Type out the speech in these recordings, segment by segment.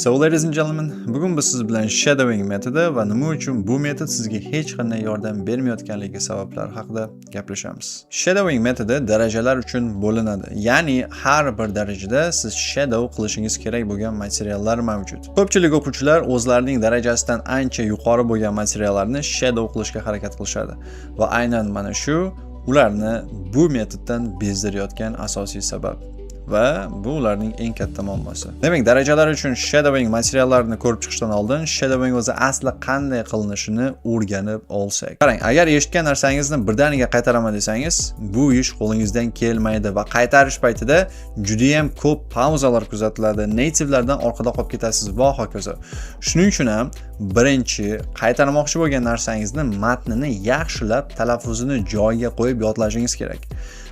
So ladies and gentlemen, bugun biz siz bilan shadowing metodi va nima uchun bu metod sizga hech qanday yordam bermayotganligi sabablari haqida gaplashamiz. Shadowing metodi darajalar uchun bo'linadi. Ya'ni har bir darajada siz shadow qilishingiz kerak bo'lgan materiallar mavjud. Ko'pchilik o'quvchilar o'zlarining darajasidan ancha yuqori bo'lgan materiallarni shadow qilishga harakat qilishadi va aynan mana shu ularni bu metoddan bezdirayotgan asosiy sabab. Va bu ularning eng katta muammosi. Demak, darajalar uchun shadowing materiallarini ko'rib chiqishdan oldin shadowing o'zi asli qanday qilinishini o'rganib olsak. Qarang, agar eshitgan narsangizni birdaniga qaytaraman desangiz, bu ish qo'lingizdan kelmaydi va qaytarish paytida juda ham ko'p pauzalar kuzatiladi. Native'lardan orqada qolib ketasiz va hokazo. Shuning uchun ham birinchi qaytarmoqchi bo'lgan narsangizni matnini yaxshilab talaffuzini joyiga qo'yib yodlashingiz kerak.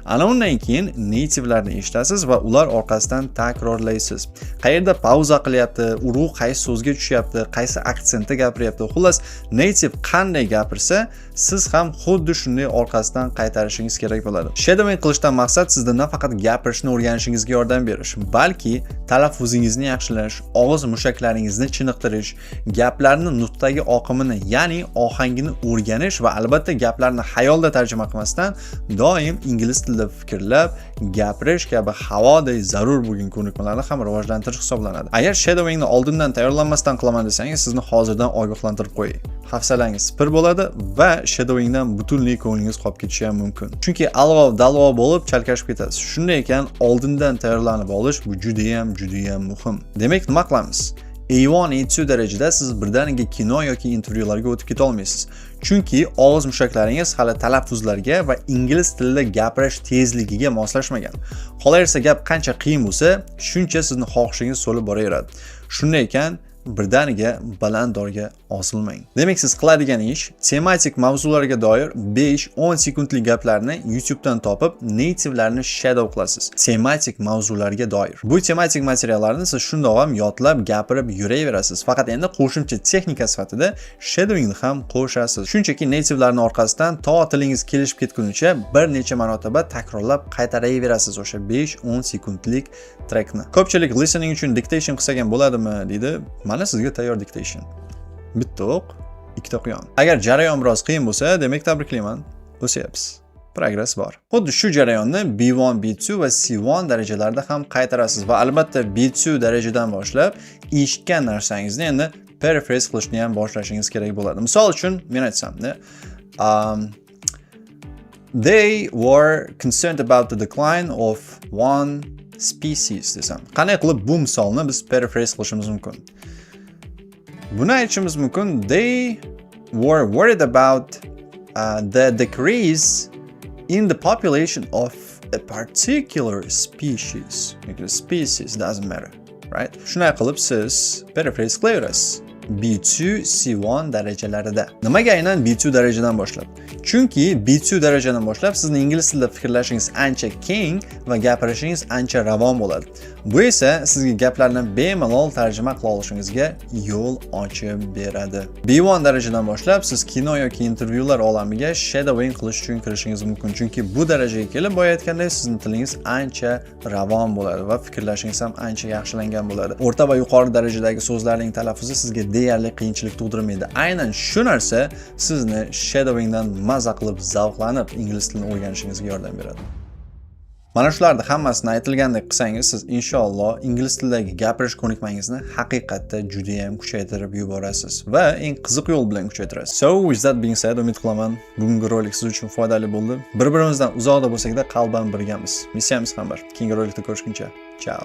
Ana undan keyin native'larni eshitasiz va ular orqasidan takrorlaysiz. Qayerda pauza qilyapti, urug' qaysi so'zga tushyapti, qaysi aksentda gapiryapti. Xullas, native qanday gapirsa, siz ham xuddi shunday orqasidan qaytarishingiz kerak bo'ladi. Shadowing qilishdan maqsad sizda nafaqat gapirishni o'rganishingizga yordam berish, balki talaffuzingizni yaxshilash, og'iz mushaklaringizni chiniqtirish, gaplarning nutqdagi oqimini, ya'ni ohangini o'rganish va albatta gaplarni xayolda tarjima qilmasdan doim ingliz tilida fikrlab, gapirish kabi havoday zarur bo'lgan ko'nikmalarni ham rivojlantirish hisoblanadi. Agar shadowingni oldindan tayyorlanmasdan qilaman desangiz, sizni hozirdan ogohlantirib qo'ying. Hafsalangiz pir bo'ladi va shadowingdan butunlay ko'nglingiz qolib ketishi ham mumkin. Chunki alg'ov-dalg'ov bo'lib chalkashib ketasiz. Shunday ekan, oldindan tayyorlanib olish bu juda ham muhim. Demak, nima qilamiz? A1, A2 darajada siz birdaniga kino yoki intervyularga o'tib keta olmaysiz. Chunki og'iz mushaklaringiz hali talaffuzlarga va ingliz tilida gapirish tezligiga moslashmagan. Qolaversa gap qancha qiyin bo'lsa, shuncha sizni xohishingiz so'lib boraveradi. Shunday ekan, birdaniga balanddorga osilmang. Demak, siz qiladigan ish tematik mavzularga doir 5-10 sekundlik gaplarni YouTube dan topib, native'larni shadow qilasiz. Tematik mavzularga doir. Bu tematik materiallarni siz shundoq ham yodlab gapirib yuraverasiz. Faqat endi qo'shimcha texnika sifatida shadowingni ham qo'shasiz. Shunchaki native'larning orqasidan to tilingiz kelishib ketgunicha bir necha marotaba takrorlab qaytaraverasiz o'sha 5-10 sekundlik trackni. Ko'pchilik listening uchun dictation qilsak ham bo'ladimi deydi. Mana sizga tayyor dictation. Bitta o'q, ikkita quyon. Agar jarayon biroz qiyin bo'lsa, demak tabriklayman, o'syapsiz. Progress bor. Xuddi shu jarayonni B1, B2 va C1 darajalarida ham qaytarasiz va albatta B2 darajadan boshlab eshitgan narsangizni endi paraphrase qilishni ham boshlashingiz kerak bo'ladi. Misol uchun, men aytsam, they were concerned about the decline of one species desam. Qanday qilib bu misolni biz paraphrase qilishimiz mumkin? Buni aytishimiz mumkin. They were worried about the decrease in the population of a particular species. Species doesn't matter, right? Shunday qilib siz paraphrase qilaverasiz. B2, C1 darajalarida. Nimaga aynan B2 darajadan boshlab? Chunki B2 darajadan boshlab sizning ingliz tilida fikrlashingiz ancha keng va gapirishingiz ancha ravon bo'ladi. Bu esa sizga gaplarni bemalol tarjima qila olishingizga yo'l ochib beradi. B1 darajadan boshlab siz kino yoki intervyular olamiga shadowing qilish uchun kirishingiz mumkin. Chunki bu darajaga kelib aytgandek sizning tilingiz ancha ravon bo'ladi va fikrlashingiz ham ancha yaxshilangan bo'ladi. O'rta va yuqori darajadagi so'zlarning talaffuzi sizga deyarli qiyinchilik tug'dirmaydi. Aynan shu narsa sizni shadowingdan maza qilib zavqlanib ingliz tilini o'rganishingizga yordam beradi. Mana shularni hammasini aytilgandek qilsangiz, siz inshaalloh ingliz tilidagi gapirish ko'nikmangizni haqiqatda juda ham kuchaytirib yuborasiz va eng qiziq yo'l bilan kuchaytirasiz. So, with that being said, umid qilaman bugungi rolik siz uchun foydali bo'ldi. Bir-birimizdan uzoqda bo'lsak-da qalban birgamiz. Missiyamiz ham bor. Keyingi rolikda ko'rishguncha. Ciao.